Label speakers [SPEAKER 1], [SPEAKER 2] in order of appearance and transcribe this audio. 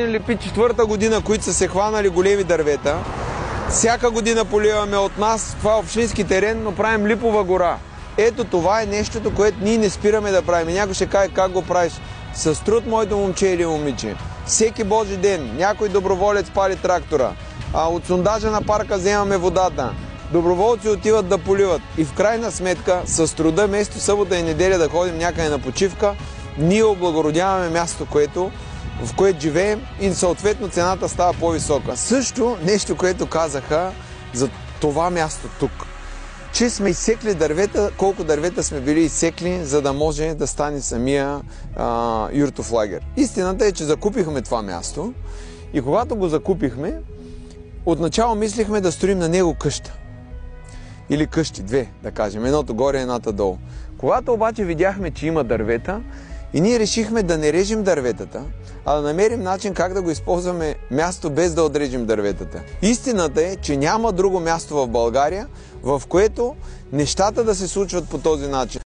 [SPEAKER 1] Липи четвърта година, които са се хванали големи дървета. Всяка година поливаме от нас, това е общински терен, но правим липова гора. Ето това е нещото, което ние не спираме да правим. Някой ще каже как го правиш. С труд, моето момче или момиче. Всеки Божи ден някой доброволец пали трактора. От сондажа на парка вземаме водата. Доброволци отиват да поливат. И в крайна сметка, с труда, вместо събота и неделя да ходим някъде на почивка, ние облагородяваме мястото, в което живеем и съответно цената става по-висока. Също нещо, което казаха за това място тук, че сме изсекли дървета, колко дървета сме били изсекли, за да може да стане самия юртов лагер. Истината е, че закупихме това място и когато го закупихме, отначало мислихме да строим на него къща. Или къщи, две, да кажем, едното горе, едната долу. Когато обаче видяхме, че има дървета, и ние решихме да не режем дърветата, а да намерим начин как да го използваме място без да отрежем дърветата. Истината е, че няма друго място в България, в което нещата да се случват по този начин.